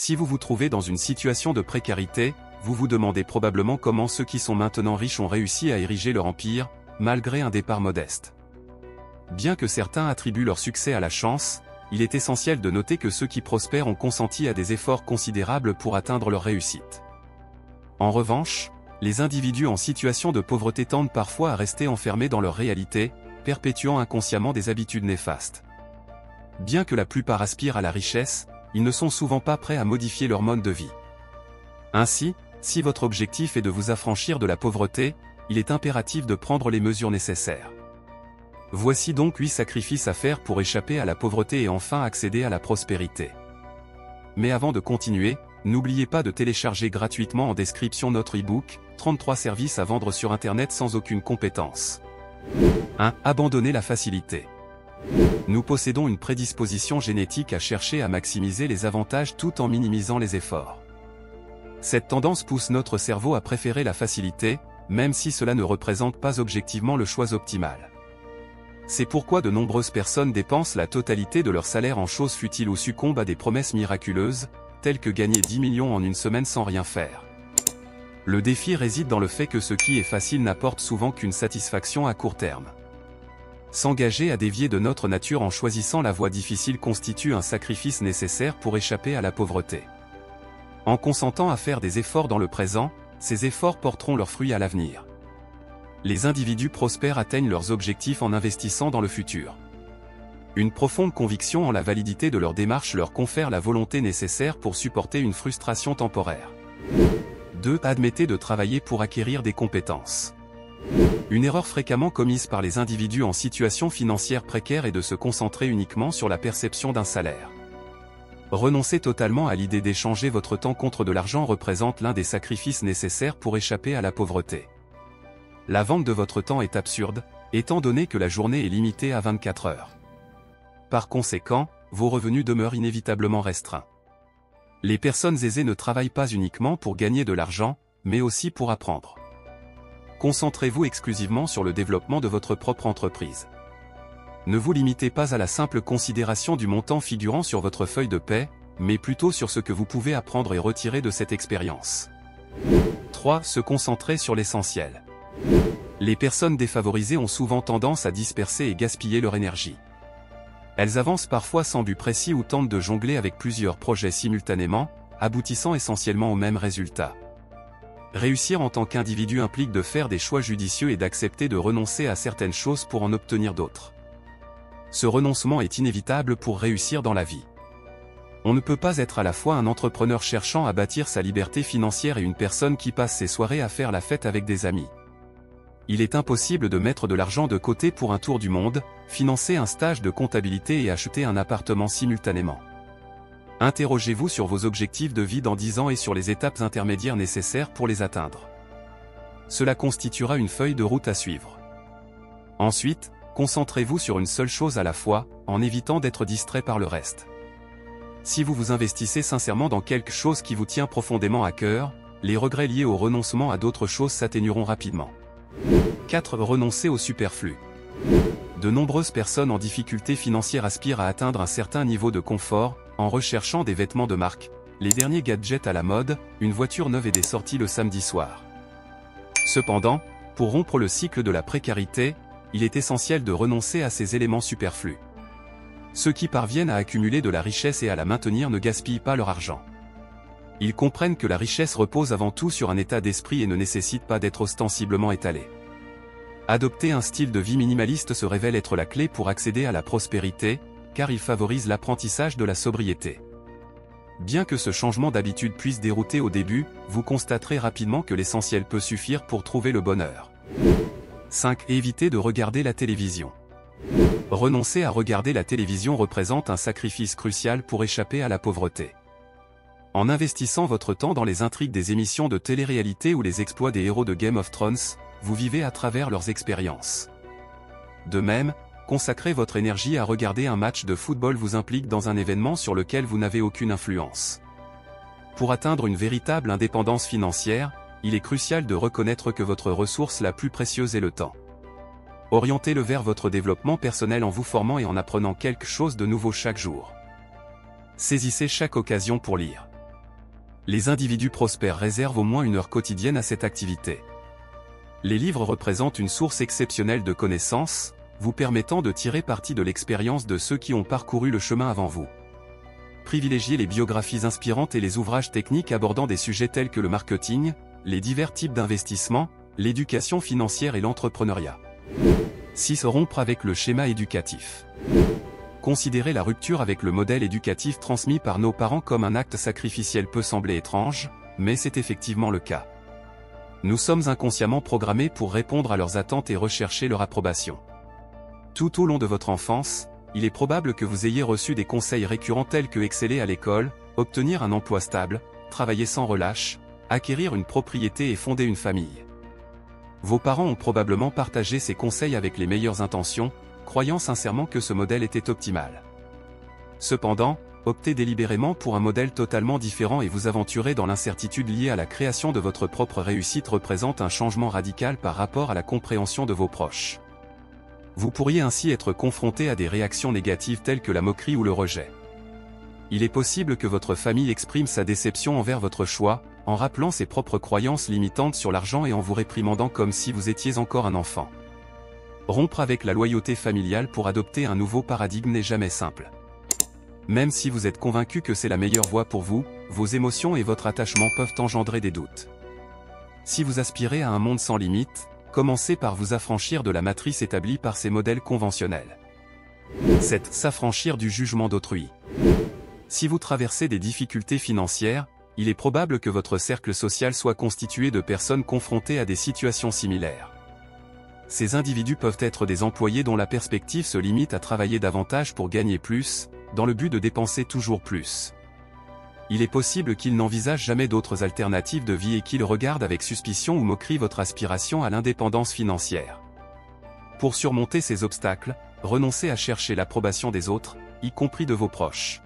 Si vous vous trouvez dans une situation de précarité, vous vous demandez probablement comment ceux qui sont maintenant riches ont réussi à ériger leur empire, malgré un départ modeste. Bien que certains attribuent leur succès à la chance, il est essentiel de noter que ceux qui prospèrent ont consenti à des efforts considérables pour atteindre leur réussite. En revanche, les individus en situation de pauvreté tendent parfois à rester enfermés dans leur réalité, perpétuant inconsciemment des habitudes néfastes. Bien que la plupart aspirent à la richesse, ils ne sont souvent pas prêts à modifier leur mode de vie. Ainsi, si votre objectif est de vous affranchir de la pauvreté, il est impératif de prendre les mesures nécessaires. Voici donc 8 sacrifices à faire pour échapper à la pauvreté et enfin accéder à la prospérité. Mais avant de continuer, n'oubliez pas de télécharger gratuitement en description notre e-book, 33 services à vendre sur Internet sans aucune compétence. 1. Abandonner la facilité. Nous possédons une prédisposition génétique à chercher à maximiser les avantages tout en minimisant les efforts. Cette tendance pousse notre cerveau à préférer la facilité, même si cela ne représente pas objectivement le choix optimal. C'est pourquoi de nombreuses personnes dépensent la totalité de leur salaire en choses futiles ou succombent à des promesses miraculeuses, telles que gagner 10 millions en une semaine sans rien faire. Le défi réside dans le fait que ce qui est facile n'apporte souvent qu'une satisfaction à court terme. S'engager à dévier de notre nature en choisissant la voie difficile constitue un sacrifice nécessaire pour échapper à la pauvreté. En consentant à faire des efforts dans le présent, ces efforts porteront leurs fruits à l'avenir. Les individus prospères atteignent leurs objectifs en investissant dans le futur. Une profonde conviction en la validité de leur démarche leur confère la volonté nécessaire pour supporter une frustration temporaire. 2. Admettez de travailler pour acquérir des compétences. Une erreur fréquemment commise par les individus en situation financière précaire est de se concentrer uniquement sur la perception d'un salaire. Renoncer totalement à l'idée d'échanger votre temps contre de l'argent représente l'un des sacrifices nécessaires pour échapper à la pauvreté. La vente de votre temps est absurde, étant donné que la journée est limitée à 24 heures. Par conséquent, vos revenus demeurent inévitablement restreints. Les personnes aisées ne travaillent pas uniquement pour gagner de l'argent, mais aussi pour apprendre. Concentrez-vous exclusivement sur le développement de votre propre entreprise. Ne vous limitez pas à la simple considération du montant figurant sur votre feuille de paie, mais plutôt sur ce que vous pouvez apprendre et retirer de cette expérience. 3. Se concentrer sur l'essentiel. Les personnes défavorisées ont souvent tendance à disperser et gaspiller leur énergie. Elles avancent parfois sans but précis ou tentent de jongler avec plusieurs projets simultanément, aboutissant essentiellement au même résultat. Réussir en tant qu'individu implique de faire des choix judicieux et d'accepter de renoncer à certaines choses pour en obtenir d'autres. Ce renoncement est inévitable pour réussir dans la vie. On ne peut pas être à la fois un entrepreneur cherchant à bâtir sa liberté financière et une personne qui passe ses soirées à faire la fête avec des amis. Il est impossible de mettre de l'argent de côté pour un tour du monde, financer un stage de comptabilité et acheter un appartement simultanément. Interrogez-vous sur vos objectifs de vie dans 10 ans et sur les étapes intermédiaires nécessaires pour les atteindre. Cela constituera une feuille de route à suivre. Ensuite, concentrez-vous sur une seule chose à la fois, en évitant d'être distrait par le reste. Si vous vous investissez sincèrement dans quelque chose qui vous tient profondément à cœur, les regrets liés au renoncement à d'autres choses s'atténueront rapidement. 4. Renoncer au superflu. De nombreuses personnes en difficulté financière aspirent à atteindre un certain niveau de confort, en recherchant des vêtements de marque, les derniers gadgets à la mode, une voiture neuve et des sorties le samedi soir. Cependant, pour rompre le cycle de la précarité, il est essentiel de renoncer à ces éléments superflus. Ceux qui parviennent à accumuler de la richesse et à la maintenir ne gaspillent pas leur argent. Ils comprennent que la richesse repose avant tout sur un état d'esprit et ne nécessite pas d'être ostensiblement étalée. Adopter un style de vie minimaliste se révèle être la clé pour accéder à la prospérité, car il favorise l'apprentissage de la sobriété. Bien que ce changement d'habitude puisse dérouter au début, vous constaterez rapidement que l'essentiel peut suffire pour trouver le bonheur. 5. Éviter de regarder la télévision. Renoncer à regarder la télévision représente un sacrifice crucial pour échapper à la pauvreté. En investissant votre temps dans les intrigues des émissions de télé-réalité ou les exploits des héros de Game of Thrones, vous vivez à travers leurs expériences. De même, consacrer votre énergie à regarder un match de football vous implique dans un événement sur lequel vous n'avez aucune influence. Pour atteindre une véritable indépendance financière, il est crucial de reconnaître que votre ressource la plus précieuse est le temps. Orientez-le vers votre développement personnel en vous formant et en apprenant quelque chose de nouveau chaque jour. Saisissez chaque occasion pour lire. Les individus prospères réservent au moins une heure quotidienne à cette activité. Les livres représentent une source exceptionnelle de connaissances, vous permettant de tirer parti de l'expérience de ceux qui ont parcouru le chemin avant vous. Privilégiez les biographies inspirantes et les ouvrages techniques abordant des sujets tels que le marketing, les divers types d'investissement, l'éducation financière et l'entrepreneuriat. 6. Rompre avec le schéma éducatif. Considérer la rupture avec le modèle éducatif transmis par nos parents comme un acte sacrificiel peut sembler étrange, mais c'est effectivement le cas. Nous sommes inconsciemment programmés pour répondre à leurs attentes et rechercher leur approbation. Tout au long de votre enfance, il est probable que vous ayez reçu des conseils récurrents tels que exceller à l'école, obtenir un emploi stable, travailler sans relâche, acquérir une propriété et fonder une famille. Vos parents ont probablement partagé ces conseils avec les meilleures intentions, croyant sincèrement que ce modèle était optimal. Cependant, optez délibérément pour un modèle totalement différent et vous aventurer dans l'incertitude liée à la création de votre propre réussite représente un changement radical par rapport à la compréhension de vos proches. Vous pourriez ainsi être confronté à des réactions négatives telles que la moquerie ou le rejet. Il est possible que votre famille exprime sa déception envers votre choix, en rappelant ses propres croyances limitantes sur l'argent et en vous réprimandant comme si vous étiez encore un enfant. Rompre avec la loyauté familiale pour adopter un nouveau paradigme n'est jamais simple. Même si vous êtes convaincu que c'est la meilleure voie pour vous, vos émotions et votre attachement peuvent engendrer des doutes. Si vous aspirez à un monde sans limite, commencez par vous affranchir de la matrice établie par ces modèles conventionnels. 7. S'affranchir du jugement d'autrui. Si vous traversez des difficultés financières, il est probable que votre cercle social soit constitué de personnes confrontées à des situations similaires. Ces individus peuvent être des employés dont la perspective se limite à travailler davantage pour gagner plus, dans le but de dépenser toujours plus. Il est possible qu'ils n'envisagent jamais d'autres alternatives de vie et qu'ils regardent avec suspicion ou moquerie votre aspiration à l'indépendance financière. Pour surmonter ces obstacles, renoncez à chercher l'approbation des autres, y compris de vos proches.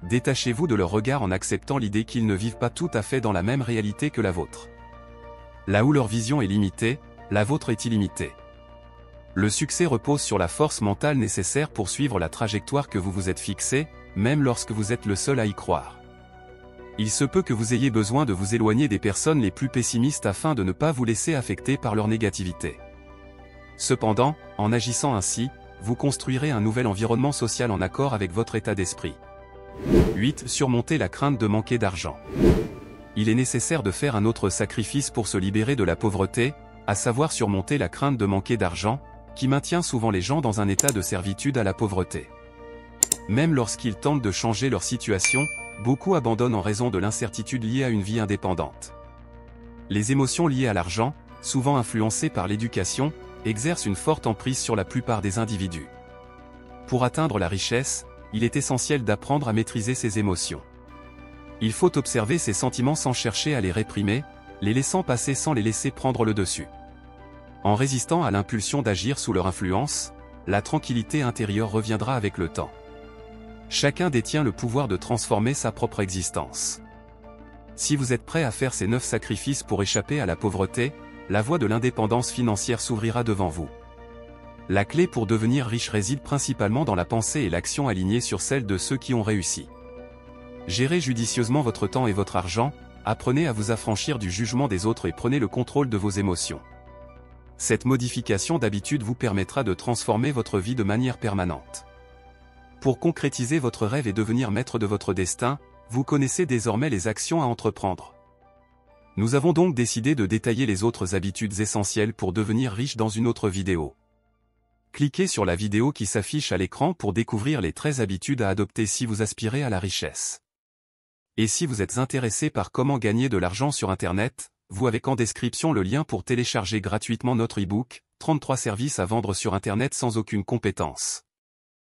Détachez-vous de leur regard en acceptant l'idée qu'ils ne vivent pas tout à fait dans la même réalité que la vôtre. Là où leur vision est limitée, la vôtre est illimitée. Le succès repose sur la force mentale nécessaire pour suivre la trajectoire que vous vous êtes fixée, même lorsque vous êtes le seul à y croire. Il se peut que vous ayez besoin de vous éloigner des personnes les plus pessimistes afin de ne pas vous laisser affecter par leur négativité. Cependant, en agissant ainsi, vous construirez un nouvel environnement social en accord avec votre état d'esprit. 8. Surmonter la crainte de manquer d'argent. Il est nécessaire de faire un autre sacrifice pour se libérer de la pauvreté, à savoir surmonter la crainte de manquer d'argent, qui maintient souvent les gens dans un état de servitude à la pauvreté. Même lorsqu'ils tentent de changer leur situation, beaucoup abandonnent en raison de l'incertitude liée à une vie indépendante. Les émotions liées à l'argent, souvent influencées par l'éducation, exercent une forte emprise sur la plupart des individus. Pour atteindre la richesse, il est essentiel d'apprendre à maîtriser ses émotions. Il faut observer ses sentiments sans chercher à les réprimer, les laissant passer sans les laisser prendre le dessus. En résistant à l'impulsion d'agir sous leur influence, la tranquillité intérieure reviendra avec le temps. Chacun détient le pouvoir de transformer sa propre existence. Si vous êtes prêt à faire ces 9 sacrifices pour échapper à la pauvreté, la voie de l'indépendance financière s'ouvrira devant vous. La clé pour devenir riche réside principalement dans la pensée et l'action alignée sur celle de ceux qui ont réussi. Gérez judicieusement votre temps et votre argent, apprenez à vous affranchir du jugement des autres et prenez le contrôle de vos émotions. Cette modification d'habitude vous permettra de transformer votre vie de manière permanente. Pour concrétiser votre rêve et devenir maître de votre destin, vous connaissez désormais les actions à entreprendre. Nous avons donc décidé de détailler les autres habitudes essentielles pour devenir riche dans une autre vidéo. Cliquez sur la vidéo qui s'affiche à l'écran pour découvrir les 13 habitudes à adopter si vous aspirez à la richesse. Et si vous êtes intéressé par comment gagner de l'argent sur Internet, vous avez en description le lien pour télécharger gratuitement notre e-book, 33 services à vendre sur Internet sans aucune compétence.